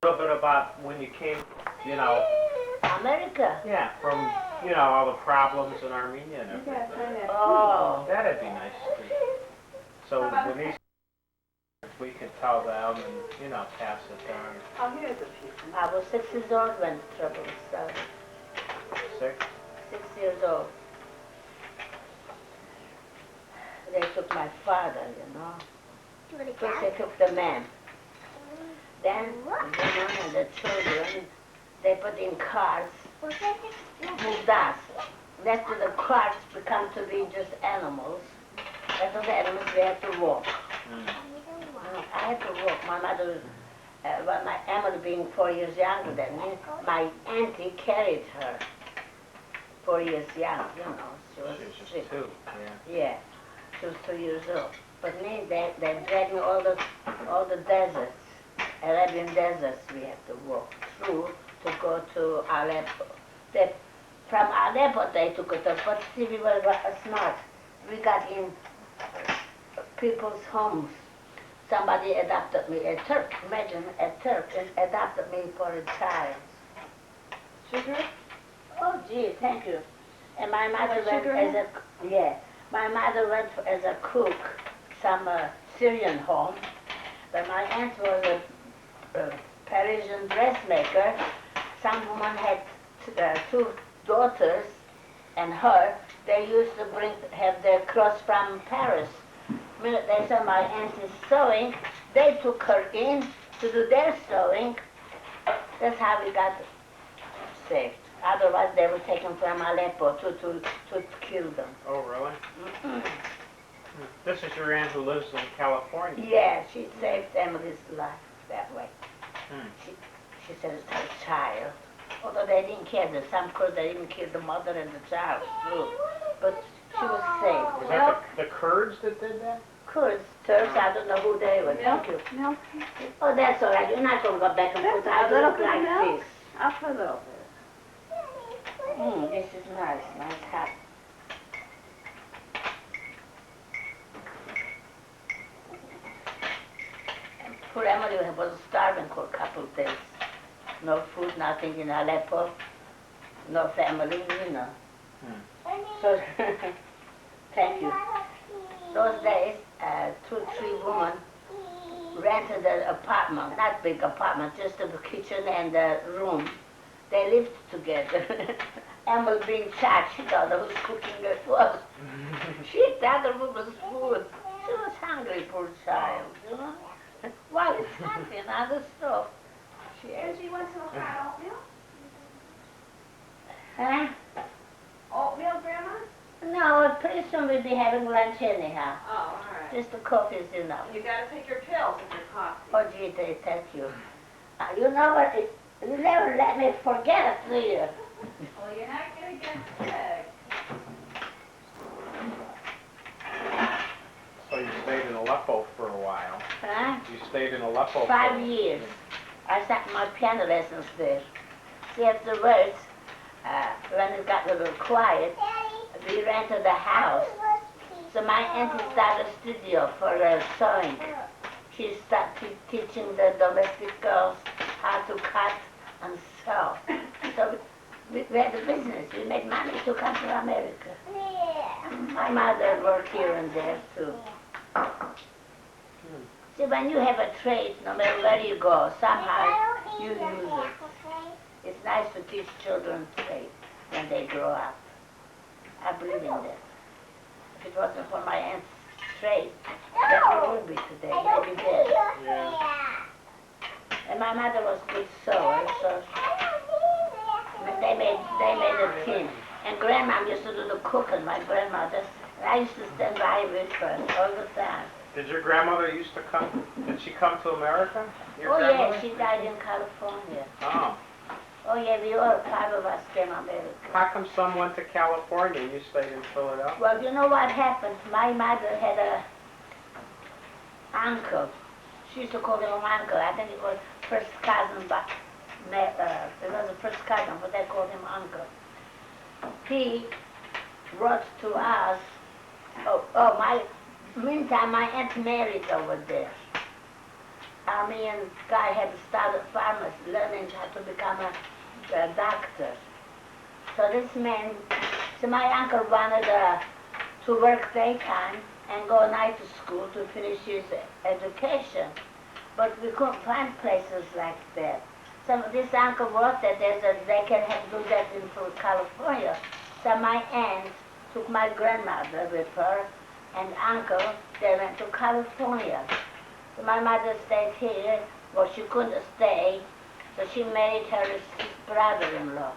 A little bit about when you came, you know. America? Yeah, from, you know, all the problems in Armenia and everything. Oh. That'd be nice too. So when these, we could tell them and, you know, pass it down. Oh, here's a piece. I was 6 years old when trouble started. 6? 6 years old. They took my father, you know. First they took the man. Then the woman and the children, they put in cars, moved us. That's when the cars become to be just animals. That's when the animals, they have to walk. I had to walk. My mother, well, my Emily being 4 years younger than me, my auntie carried her. 4 years young, you know. She was just sick. 2, yeah. Yeah, she was 2 years old. But me, they dragged me all the deserts. 11 deserts we have to walk through to go to Aleppo. From Aleppo they took us, but see, we were smart. We got in people's homes. Somebody adopted me, a Turk, imagine a Turk, adopted me for a child. Sugar? Oh gee, thank you. And my mother went sugar? as my mother went as a cook, some Syrian home. But my aunt was a Parisian dressmaker. Some woman had 2 daughters, and her, they used to have their clothes from Paris. The minute they saw my aunt is sewing, they took her in to do their sewing. That's how we got saved. Otherwise, they were taken from Aleppo to kill them. Oh, really? This is your aunt who lives in California. Yeah, she saved Emily's life that way. Hmm. She said it's her child. Although they didn't care, some course they didn't kill the mother and the child too. But she was saved. Was that the Kurds that did that? Kurds, Turks, I don't know who they were. Thank you. Milk? Oh, that's all right. You're not going to go back and forth. I A little look bit of like milk? this. I'll put a little bit. This is nice hot. Poor Emily was starving for a couple of days. No food, nothing in Aleppo, no family, you know. So, thank you. Those days, 2 or 3 women rented an apartment, not big apartment, just the kitchen and the room. They lived together. Emily being shy, she thought I was cooking it was. She ate the other woman's food. She was hungry, poor child, you know. Well, it's hungry and other stuff. She ate. She wants some hot oatmeal? Huh? Oatmeal, Grandma? No, pretty soon we'll be having lunch anyhow. Oh, all right. Just the coffee is enough. You gotta take your pills with your coffee. Oh, gee, thank you. You know what? You never let me forget it, do you? Well, you're not gonna get sick. So you stayed in Aleppo for a while. Huh? You stayed in Aleppo 5 years. I sat my piano lessons there. See, afterwards, when it got a little quiet, we rented a house. So my auntie started a studio for sewing. She started teaching the domestic girls how to cut and sew. So we had a business. We made money to come to America. My mother worked here and there too. See, when you have a trade, no matter where you go, somehow you use it. It's nice to teach children trade when they grow up. I believe in that. If it wasn't for my aunt's trade, that we would be today, maybe dead. Yeah. And my mother was a good sewer, so they made a team. And Grandma used to do the cooking, my grandmother. And I used to stand by with her all the time. Did your grandmother used to come, did she come to America? Your Oh grandmother? yeah, she died in California. Oh. Oh yeah, we all 5 of us came to America. How come some went to California and you stayed in Philadelphia? Well, you know what happened? My mother had a uncle. She used to call him uncle. I think it was first cousin, but it was a first cousin, but they called him uncle. He wrote to us. Meantime, my aunt married over there. Armenian guy had started pharmacy, learning how to become a doctor. So this man, so my uncle wanted to work daytime and go night to school to finish his education. But we couldn't find places like that. So this uncle wrote that they can do that in California. So my aunt took my grandmother with her and uncle, they went to California. So my mother stayed here, but she couldn't stay, so she married her brother-in-law.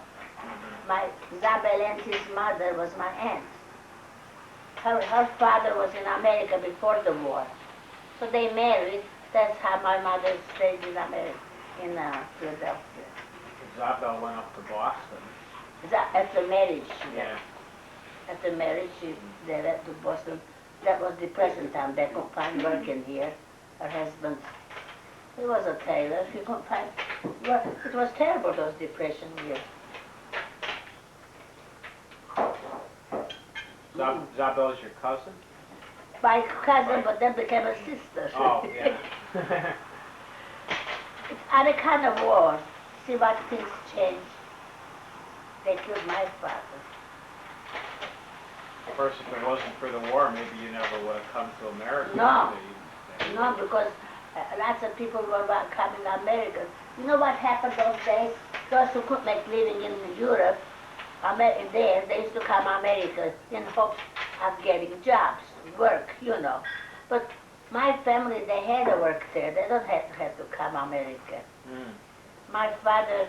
My Zabelen's mother was my aunt. Her father was in America before the war. So they married. That's how my mother stayed in America, in Philadelphia. Zabel went up to Boston. After marriage. Yeah. After marriage, they went to Boston. That was depression time. They couldn't find work in here. Her husband, he was a tailor. He couldn't find work. It was terrible, those depression years. Zabel's your cousin? My cousin, but then became a sister. Oh, yeah. It's other kind of war. See what things change. They killed my father. Of course, if it wasn't for the war, maybe you never would have come to America. No. No, because lots of people were coming to America. You know what happened those days? Those who couldn't make living in Europe, they used to come to America in hopes of getting jobs, work, you know. But my family, they had to work there. They don't have to come to America. My father,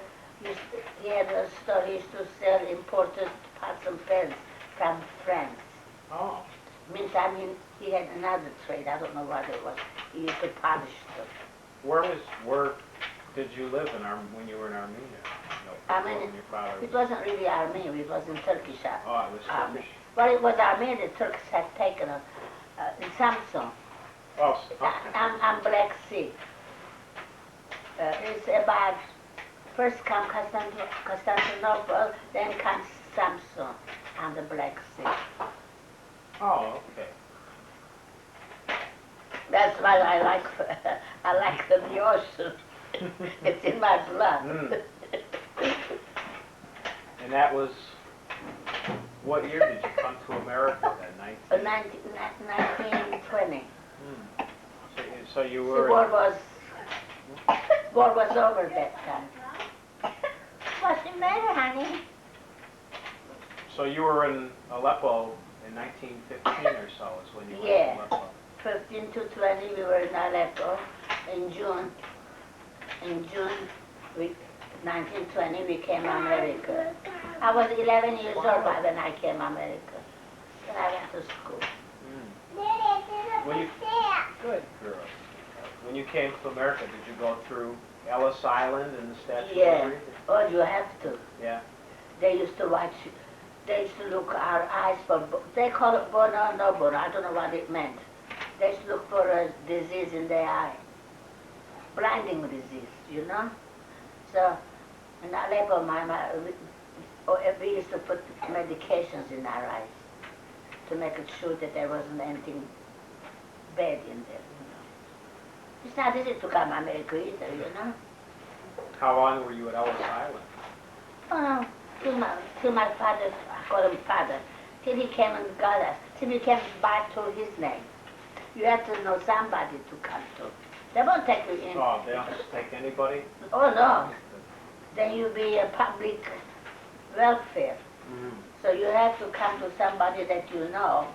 he had a store. He used to sell imported pots and pans from France. Oh. Meantime, he had another trade. I don't know what it was. He used to polish them. Where did you live when you were in Armenia? Armenia. Your father It wasn't really Armenian. It was in Turkish. Oh, it was Turkish. Well, it was Armenian. The Turks had taken in Samsun. Oh, okay. On Black Sea. It's about first comes Constantinople, then comes Samsun on the Black Sea. Oh, okay. That's why I like the ocean. It's in my blood. And that was, what year did you come to America then? 1920. So you The were... war was over that time. What's the matter, honey? So you were in Aleppo in 1915 or so is when you went to Aleppo. 15 to 20 we were in Aleppo. In June 1920 we came to America. I was 11 years old when I came to America. Then I went to school. Good girl. When you came to America, did you go through Ellis Island and the Statue of Yeah. Liberty? Oh, you have to. Yeah. They used to watch, they used to look our eyes for, they call it bono, no bono, I don't know what it meant. They used to look for a disease in their eye. Blinding disease, you know? So, in Aleppo, we used to put medications in our eyes to make it sure that there wasn't anything bad in there, you know? It's not easy to come to America either, you know? How long were you at Ellis Island? Oh, till my father, I call him father, till he came and got us, till we came back to his name. You have to know somebody to come to. They won't take you in. Oh, they don't just take anybody? Oh, no. Then you'll be a public welfare. So you have to come to somebody that you know.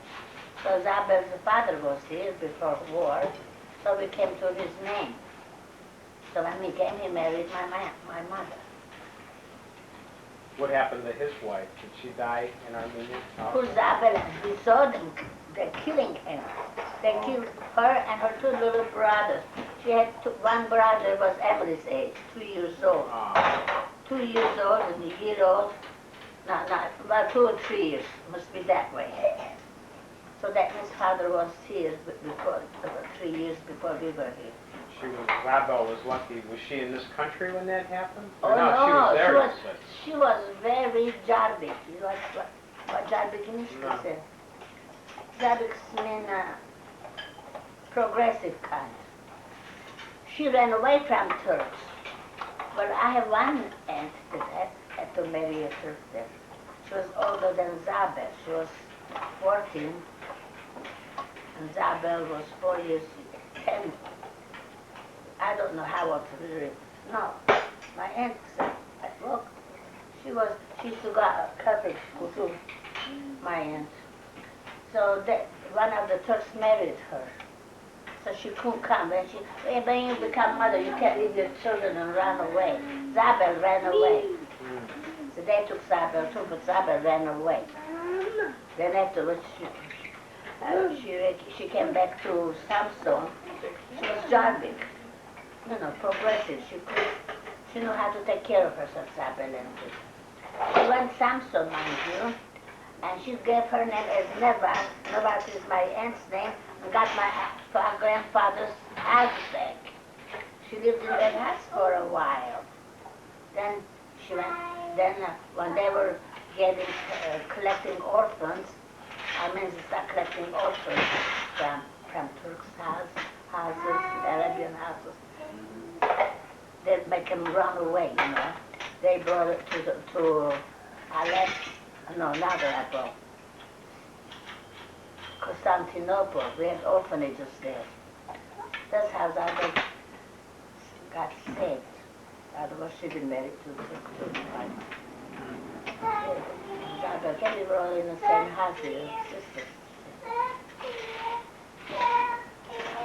So Zabel's father was here before war, so we came to his name. So when we came, he married my mother. What happened to his wife? Did she die in Armenia? Who's Zabel? We saw them. They're killing him. They killed her and her two little brothers. She had one brother was Emily's age, 2 years old. 2 years old and a year old. No, about 2 or 3 years. Must be that way. So that his father was here before, 3 years before we were here. Zabel was lucky. Was she in this country when that happened? Oh, no, she was there. She was very Jarbik. You know what Jarbik means? No. Jarbik means progressive kind. she ran away from Turks. But I have one aunt that had to marry a Turk there. She was older than Zabel. She was 14, and Zabel was 4 years, 10. I don't know how old she was. No, my aunt said, look, she used to go to Catholic school too, my aunt. So one of the Turks married her. So she couldn't come. When you become mother, you can't leave your children and run away. Zabel ran away. So they took Zabel too, but Zabel ran away. Then afterwards, she came back to Samson. She was driving, progressive. She knew how to take care of herself, Zabel. She went Samson, mind you, and she gave her name as Nevat. Nevat is my aunt's name, and got my grandfather's house back. She lived in that house for a while. Then she went. Then when they were collecting orphans, Armenians start collecting orphans from Turks' houses, Arabian houses. They'd make them run away, They brought it to Alep, not Aleppo, Constantinople. We had orphanages there. That's how Zabel got saved. Otherwise, she'd been married to Zabel. They were all in the same house, sisters. I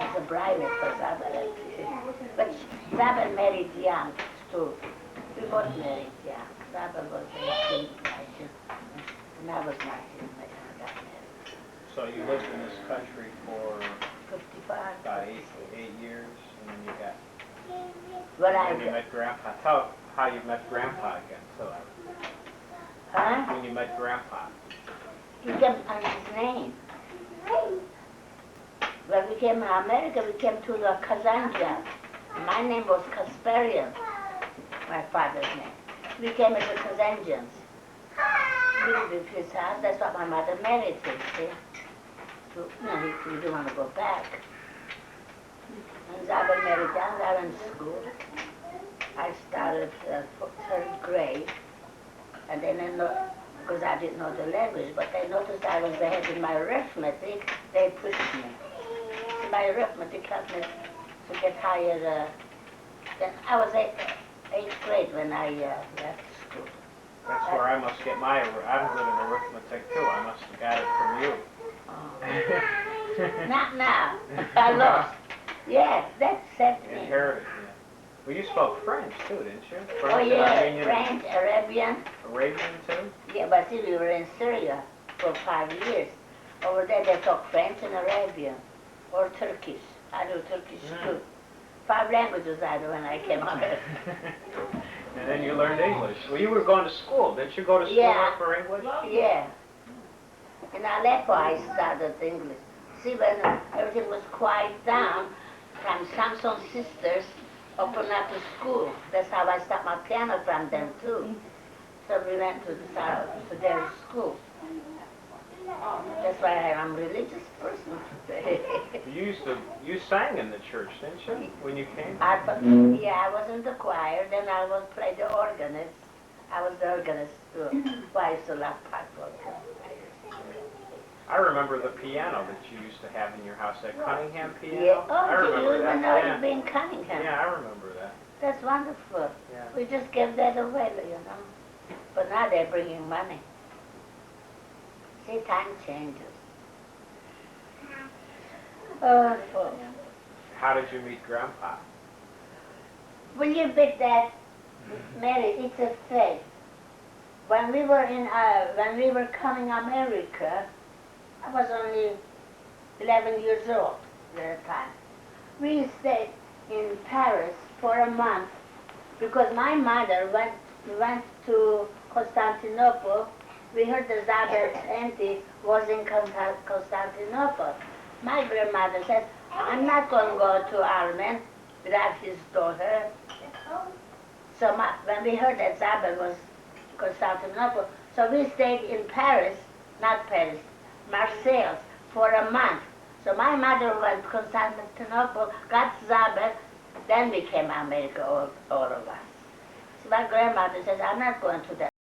was a bride for Zabel. But Zabel married young, too. We both married young. Zabel was 18, and I was 19 when I got married. So you lived in this country for 55. about 8 years, and then you got... When you met Grandpa. Tell how you met Grandpa again. Huh? When you met Grandpa. He came on his name. When we came to America, we came to the Kazanjian. My name was Kasparian, my father's name. We came as the Kazanjians. We lived in his house. That's what my mother married him, see? So, he didn't want to go back. And Zabel married down. I went to school. I started 3rd grade. And then, because I didn't know the language, but they noticed I was ahead in my arithmetic, they pushed me. So my arithmetic helped me to get higher. Then I was 8th grade when I left school. That's where I must get my... I'm good in arithmetic, too. I must have got it from you. Oh. Not now. I lost. Yeah, that's something. Inherited, yeah. Well, you spoke French, too, didn't you? French, Oh, yeah, Armenian, French, Arabian. Arabian, too? Yeah, but see, we were in Syria for 5 years. Over there, they talk French and Arabian, or Turkish. I do Turkish, too. 5 languages I do when I came out. And then you learned English. Well, you were going to school. Didn't you go to school for English? Yeah. In Aleppo, I studied English. See, when everything was quiet down, from Samson's sisters opened up a school. That's how I stopped my piano from them, too. So we went to their school. That's why I'm a religious person. You sang in the church, didn't you, when you came? Yeah, I was in the choir, then I was play the organist. I was the organist too. Why I used to love part organ. I remember the piano that you used to have in your house, that Cunningham piano. Yeah. Oh, I remember you that. even know Yeah. you've been Cunningham. Yeah, I remember that. That's wonderful. Yeah. We just gave that away, But now they're bringing money. See, time changes. Oh, How did you meet Grandpa? believe it that, Mary, it's a faith. When we were coming to America, I was only 11 years old at the time. We stayed in Paris for a month because my mother went to Constantinople. We heard the Zabel's auntie was in Constantinople. My grandmother said, I'm not going to go to Armen without his daughter. So when we heard that Zabel was Constantinople, so we stayed in Paris, not Paris, Marseille, for a month. So my mother went to Constantinople, got Zabel, Then we came to America, all of us. So my grandmother says, I'm not going to that.